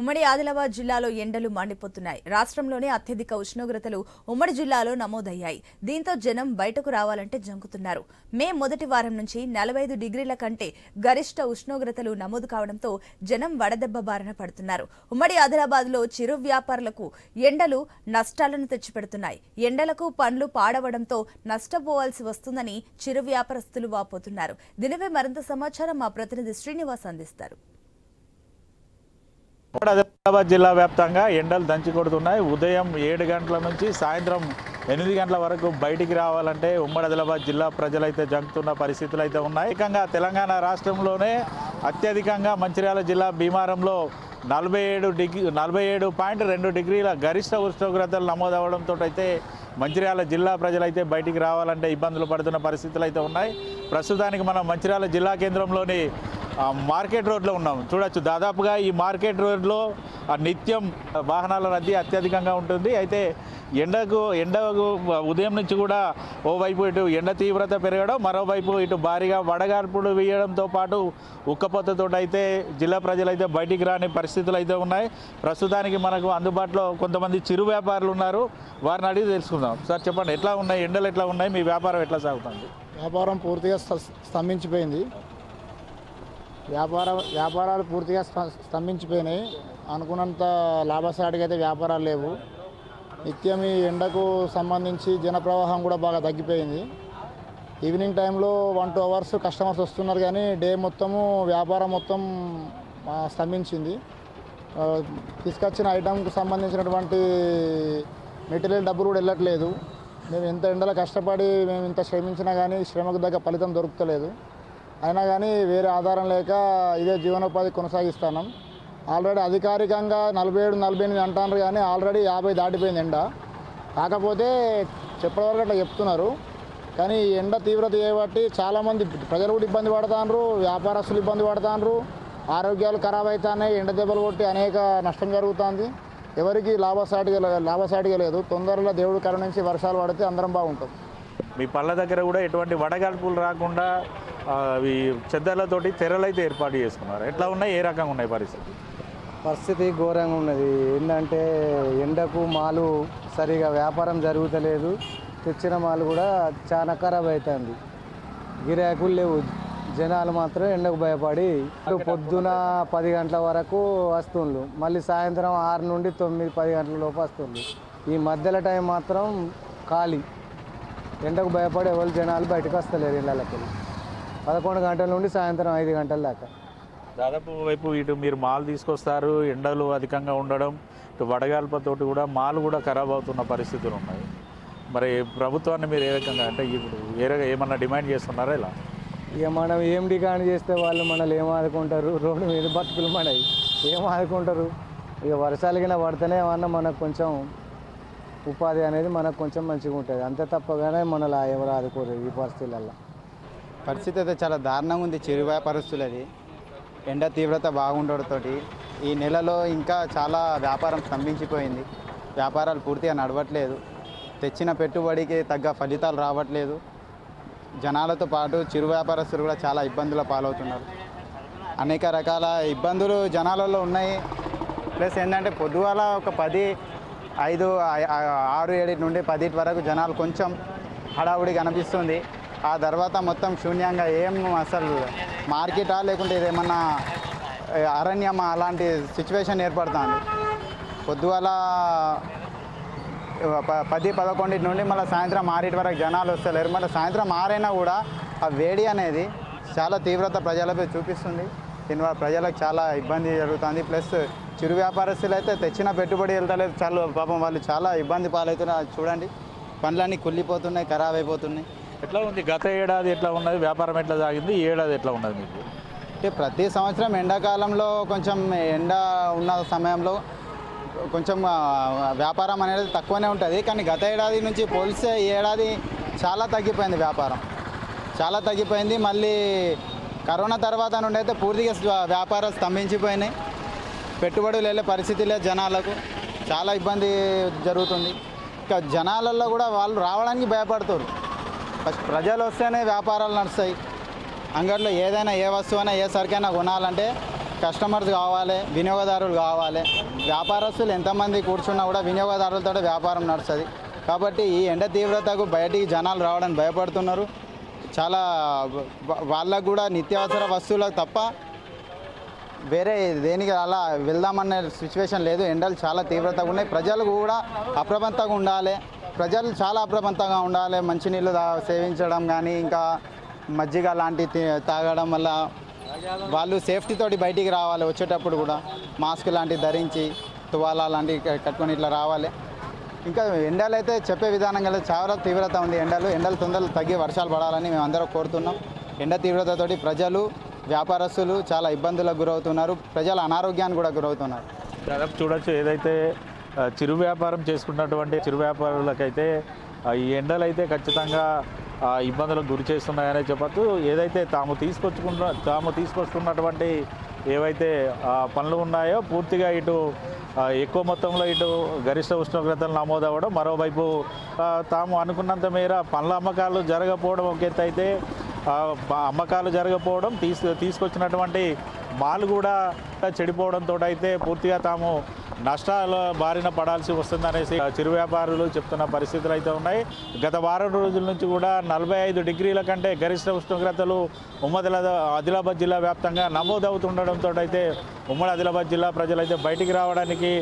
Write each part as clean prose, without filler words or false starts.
ఉమ్మడి ఆదిలాబాద్ జిల్లాలో ఎండలు మండిపోతున్నాయి. రాష్ట్రంలోనే అత్యధిక ఉష్ణోగ్రతలు ఉమ్మడి జిల్లాలో నమోదయ్యాయి. దీంతో జనం బయటకు రావాలంటే జంకుతున్నారు. మే మొదటి వారం నుంచి 45 డిగ్రీల కంటే గరిష్ట ఉష్ణోగ్రతలు నమోదు కావడంతో జనం వడదెబ్బ బారిన పడుతున్నారు. ఉమ్మడి ఆదిలాబాద్లో చిరు వ్యాపారులకు ఎండలు నష్టాలను తెచ్చిపెడుతున్నాయి. ఎండలకు పండ్లు పాడవడంతో నష్టపోవాల్సి వస్తుందని చిరు వ్యాపారస్తులు వాపోతున్నారు. దీనిపై మరింత సమాచారం మా ప్రతినిధి శ్రీనివాస్ అందిస్తారు. ఆదిలాబాద్ జిల్లా వ్యాప్తంగా ఎండలు దంచి కొడుతున్నాయి. ఉదయం 7 గంటల నుంచి సాయంత్రం 8 గంటల వరకు బయటికి రావాలంటే ఉమ్మడి ఆదిలాబాద్ జిల్లా ప్రజలైతే జంకుతున్న పరిస్థితులు అయితే ఉన్నాయి. ఏకంగా తెలంగాణ రాష్ట్రంలోనే అత్యధికంగా మంచిర్యాల జిల్లా భీమారంలో 47.2 డిగ్రీల గరిష్ట ఉష్ణోగ్రతలు నమోదవడంతో అయితే మంచిర్యాల జిల్లా ప్రజలైతే బయటికి రావాలంటే ఇబ్బందులు పడుతున్న పరిస్థితులు అయితే ఉన్నాయి. ప్రస్తుతానికి మనం మంచిర్యాల జిల్లా కేంద్రంలోని మార్కెట్ రోడ్లో ఉన్నాం. చూడొచ్చు, దాదాపుగా ఈ మార్కెట్ రోడ్లో నిత్యం వాహనాల రద్దీ అత్యధికంగా ఉంటుంది. అయితే ఎండకు ఉదయం నుంచి కూడా ఓవైపు ఇటు ఎండ తీవ్రత పెరగడం, మరోవైపు ఇటు భారీగా వడగాల్పులు వేయడంతో పాటు ఉక్కపోతతో అయితే జిల్లా ప్రజలైతే బయటికి రాని పరిస్థితులు అయితే ఉన్నాయి. ప్రస్తుతానికి మనకు అందుబాటులో కొంతమంది చిరు వ్యాపారులు ఉన్నారు. వారిని అడిగి తెలుసుకుందాం. సార్ చెప్పండి, ఎట్లా ఉన్నాయి ఎండలు, ఎట్లా ఉన్నాయి, మీ వ్యాపారం ఎట్లా సాగుతుంది? వ్యాపారం పూర్తిగా స్తంభించిపోయింది. వ్యాపారాలు పూర్తిగా స్తంభించిపోయినాయి. అనుకున్నంత లాభసాటిగా అయితే వ్యాపారాలు లేవు. నిత్యం ఈ ఎండకు సంబంధించి జన ప్రవాహం కూడా బాగా తగ్గిపోయింది. ఈవినింగ్ టైంలో 1-2 అవర్స్ కస్టమర్స్ వస్తున్నారు, కానీ డే మొత్తము వ్యాపారం మొత్తం స్తంభించింది. తీసుకొచ్చిన ఐటమ్కి సంబంధించినటువంటి మెటీరియల్ డబ్బులు కూడా వెళ్ళట్లేదు. మేము ఎంత ఎండలో కష్టపడి మేము ఇంత శ్రమించినా కానీ శ్రమకు తగ్గ ఫలితం దొరుకుతలేదు. అయినా కానీ వేరే ఆధారం లేక ఇదే జీవనోపాధి కొనసాగిస్తున్నాం. ఆల్రెడీ అధికారికంగా 47-48 అంటున్నారు, కానీ ఆల్రెడీ 50 దాటిపోయింది ఎండ. కాకపోతే చెప్పేవారు అట్లా చెప్తున్నారు, కానీ ఎండ తీవ్రత చేయబట్టి చాలామంది ప్రజలు కూడా ఇబ్బంది పడుతున్నారు, వ్యాపారస్తులు ఇబ్బంది పడుతున్నారు, ఆరోగ్యాలు ఖరాబ్ అవుతున్నాయి. ఎండ దెబ్బలు కొట్టి అనేక నష్టం జరుగుతుంది. ఎవరికి లాభసాటిగా లేదు. తొందరలో దేవుడి కరుణించి వర్షాలు పడితే అందరం బాగుంటాం. మీ పళ్ళ దగ్గర కూడా ఎటువంటి వడగాల్పులు రాకుండా అవి చెద్దర్లతోటి తెరలైతే ఏర్పాటు చేసుకున్నారు. ఎట్లా ఉన్నాయి, ఏ రకంగా ఉన్నాయి పరిస్థితి ఘోరంగా ఉన్నది. ఏంటంటే ఎండకు మాలు సరిగా వ్యాపారం జరుగుతలేదు. తెచ్చిన మాలు కూడా చాలా ఖరాబ్ అవుతుంది. గిరాకులు లేవు. జనాలు మాత్రం ఎండకు భయపడి పొద్దున 10 గంటల వరకు వస్తుండ్రు, మళ్ళీ సాయంత్రం 6 నుండి 9-10 గంటల లోపు వస్తుండ్రు. ఈ మధ్యలో టైం మాత్రం ఖాళీ. ఎండకు భయపడి ఎవరు జనాలు బయటకు వస్తలేరు ఇళ్ళకి. 11 గంటల నుండి సాయంత్రం 5 గంటల దాకా. దాదాపు వైపు ఇటు మీరు మాల్ తీసుకొస్తారు, ఎండలు అధికంగా ఉండడం, ఇటు వడగాల్పతోటి కూడా మాల్ కూడా ఖరాబ్ అవుతున్న పరిస్థితులు ఉన్నాయి. మరి ప్రభుత్వాన్ని మీరు ఏ రకంగా, అంటే ఇప్పుడు ఏమన్నా డిమాండ్ చేస్తున్నారా? ఇలా ఇక మనం ఏం డిమాండ్ చేస్తే వాళ్ళు మనల్ని ఏం ఆదుకుంటారు? రోడ్డు మీద బతుకులు మనవి ఏం ఆదుకుంటారు? ఇక వర్షాలకినా పడితేనే ఏమన్నా మనకు కొంచెం ఉపాధి అనేది మనకు కొంచెం మంచిగా ఉంటుంది. అంతే తప్పగానే మనలా ఎవరు ఆదుకోరు ఈ పరిస్థితులలో. పరిస్థితి అయితే చాలా దారుణంగా ఉంది చిరు వ్యాపారస్తులది. ఎండ తీవ్రత బాగుండడంతో ఈ నెలలో ఇంకా చాలా వ్యాపారం స్తంభించిపోయింది. వ్యాపారాలు పూర్తిగా నడవట్లేదు. తెచ్చిన పెట్టుబడికి తగ్గ ఫలితాలు రావట్లేదు. జనాలతో పాటు చిరు వ్యాపారస్తులు కూడా చాలా ఇబ్బందుల పాలవుతున్నారు. అనేక రకాల ఇబ్బందులు జనాలలో ఉన్నాయి. ప్లస్ ఏంటంటే పొద్దుగాల ఒక 6-7 నుండి 10 వరకు జనాలు కొంచెం హడావుడి కనిపిస్తుంది. ఆ తర్వాత మొత్తం శూన్యంగా ఏం అసలు మార్కెటా లేకుంటే ఇదేమన్నా అరణ్యమా అలాంటి సిచ్యువేషన్ ఏర్పడుతుంది. పొద్దుగాల 10-11 నుండి మళ్ళీ సాయంత్రం 6 వరకు జనాలు వస్తలేరు. మళ్ళీ సాయంత్రం 6 అయినా కూడా ఆ వేడి అనేది చాలా తీవ్రత ప్రజలపై చూపిస్తుంది. దీనివల్ల ప్రజలకు చాలా ఇబ్బంది జరుగుతుంది. ప్లస్ చిరు వ్యాపారస్తులు అయితే తెచ్చిన పెట్టుబడి వెళ్తలేదు. చాలా పాపం వాళ్ళు చాలా ఇబ్బంది పాలవుతున్నారు. చూడండి, పనులన్నీ కుళ్ళిపోతున్నాయి, ఖరాబ్ అయిపోతున్నాయి. ఎట్లా ఉంది గత ఏడాది, ఎట్లా ఉన్నది వ్యాపారం, ఎట్లా సాగింది ఈ ఏడాది, ఎట్లా ఉన్నది మీకు? అంటే ప్రతి సంవత్సరం ఎండాకాలంలో కొంచెం ఎండ ఉన్న సమయంలో కొంచెం వ్యాపారం అనేది తక్కువనే ఉంటుంది. కానీ గత ఏడాది నుంచి పోలిస్తే ఈ ఏడాది చాలా తగ్గిపోయింది. వ్యాపారం చాలా తగ్గిపోయింది. మళ్ళీ కరోనా తర్వాత నుండి అయితే పూర్తిగా వ్యాపారం స్తంభించిపోయినాయి. పెట్టుబడులు వెళ్ళే పరిస్థితి లేదు. జనాలకు చాలా ఇబ్బంది జరుగుతుంది. ఇంకా జనాలలో కూడా వాళ్ళు రావడానికి భయపడుతారు. ఫస్ట్ ప్రజలు వస్తేనే వ్యాపారాలు నడుస్తాయి. అంగడిలో ఏదైనా ఏ వస్తువైనా ఏ సరికైనా కొనాలంటే కస్టమర్స్ కావాలి, వినియోగదారులు కావాలి. వ్యాపారస్తులు ఎంతమంది కూర్చున్నా కూడా వినియోగదారులతో వ్యాపారం నడుస్తుంది. కాబట్టి ఈ ఎండ తీవ్రతకు బయటికి జనాలు రావడానికి భయపడుతున్నారు. చాలా వాళ్ళకు కూడా నిత్యావసర వస్తువులకు తప్ప వేరే దేనికి అలా వెళ్దామనే సిచ్యువేషన్ లేదు. ఎండలు చాలా తీవ్రతగా ఉన్నాయి. ప్రజలు కూడా అప్రమత్తంగా ఉండాలి. ప్రజలు చాలా అప్రమత్తంగా ఉండాలి. మంచినీళ్ళు సేవించడం కానీ ఇంకా మజ్జిగ లాంటివి తాగడం వల్ల వాళ్ళు సేఫ్టీ తోటి బయటికి రావాలి. వచ్చేటప్పుడు కూడా మాస్క్ లాంటివి ధరించి తువాలా లాంటివి కట్టుకొని ఇట్లా రావాలి. ఇంకా ఎండలు అయితే చెప్పే విధానంగా చాలా తీవ్రత ఉంది. ఎండలు తొందరగా తగ్గి వర్షాలు పడాలని మేము అందరం కోరుతున్నాం. ఎండ తీవ్రతతోటి ప్రజలు, వ్యాపారస్తులు చాలా ఇబ్బందులకు గురవుతున్నారు. ప్రజలు అనారోగ్యానికి కూడా గురవుతున్నారు. దాదాపు చూడొచ్చు, ఏదైతే చిరు వ్యాపారం చేసుకున్నటువంటి చిరు వ్యాపారులకైతే ఈ ఎండలు అయితే ఖచ్చితంగా ఇబ్బందులకు గురి చేస్తున్నాయనే చెప్పచ్చు. ఏదైతే తాము తీసుకొస్తున్నటువంటి ఏవైతే పనులు ఉన్నాయో పూర్తిగా ఇటు ఎక్కువ మొత్తంలో ఇటు గరిష్ట ఉష్ణోగ్రతలు నమోదవ్వడం, మరోవైపు తాము అనుకున్నంత మేర పండ్ల అమ్మకాలు జరగకపోవడం ఒక ఎత్తు అయితే, అమ్మకాలు జరగకపోవడం తీసుకొచ్చినటువంటి మాల్ కూడా చెడిపోవడంతో అయితే పూర్తిగా తాము నష్టాల బారిన పడాల్సి వస్తుందనేసి చిరు వ్యాపారులు చెప్తున్న పరిస్థితులు అయితే ఉన్నాయి. గత వారం రోజుల నుంచి కూడా 45 డిగ్రీల కంటే గరిష్ట ఉష్ణోగ్రతలు ఉమ్మడి ఆదిలాబాద్ జిల్లా వ్యాప్తంగా నమోదవుతుండడంతో అయితే ఉమ్మడి ఆదిలాబాద్ జిల్లా ప్రజలైతే బయటికి రావడానికి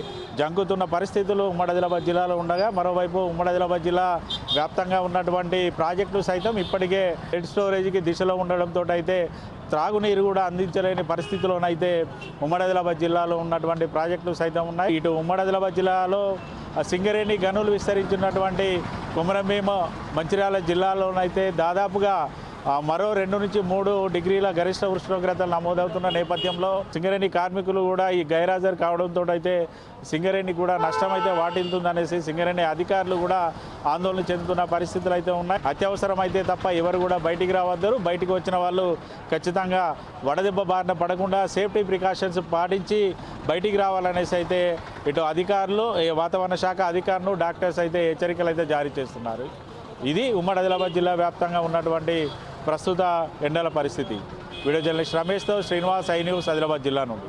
జంకుతున్న పరిస్థితులు ఉమ్మడి ఆదిలాబాద్ జిల్లాలో ఉండగా, మరోవైపు ఉమ్మడి ఆదిలాబాద్ జిల్లా వ్యాప్తంగా ఉన్నటువంటి ప్రాజెక్టులు సైతం ఇప్పటికే డెడ్ స్టోరేజ్కి దిశలో ఉండడంతో అయితే త్రాగునీరు కూడా అందించలేని పరిస్థితిలోనైతే ఉమ్మడి ఆదిలాబాద్ జిల్లాలో ఉన్నటువంటి ప్రాజెక్టులు సైతం ఉన్నాయి. ఇటు ఉమ్మడి ఆదిలాబాద్ జిల్లాలో సింగరేణి గనులు విస్తరించినటువంటి కొమరంభీం మంచిర్యాల జిల్లాలోనైతే దాదాపుగా మరో 2 నుంచి 3 డిగ్రీల గరిష్ట ఉష్ణోగ్రతలు నమోదవుతున్న నేపథ్యంలో సింగరేణి కార్మికులు కూడా ఈ గైర్హాజరు కావడంతో అయితే సింగరేణి కూడా నష్టం అయితే వాటిల్తుందనేసి సింగరేణి అధికారులు కూడా ఆందోళన చెందుతున్న పరిస్థితులు అయితే ఉన్నాయి. అత్యవసరం అయితే తప్ప ఎవరు కూడా బయటికి రావద్దు. బయటికి వచ్చిన వాళ్ళు ఖచ్చితంగా వడదెబ్బ బారిన పడకుండా సేఫ్టీ ప్రికాషన్స్ పాటించి బయటికి రావాలనేసి అయితే ఇటు అధికారులు, వాతావరణ శాఖ అధికారులు, డాక్టర్స్ అయితే హెచ్చరికలు అయితే జారీ చేస్తున్నారు. ఇది ఉమ్మడి ఆదిలాబాద్ జిల్లా వ్యాప్తంగా ఉన్నటువంటి ప్రస్తుత ఎండల పరిస్థితి. వీడియో జర్నలిస్ట్ రమేష్తో శ్రీనివాస్, ఐ న్యూస్, ఆదిలాబాద్ జిల్లా నుండి.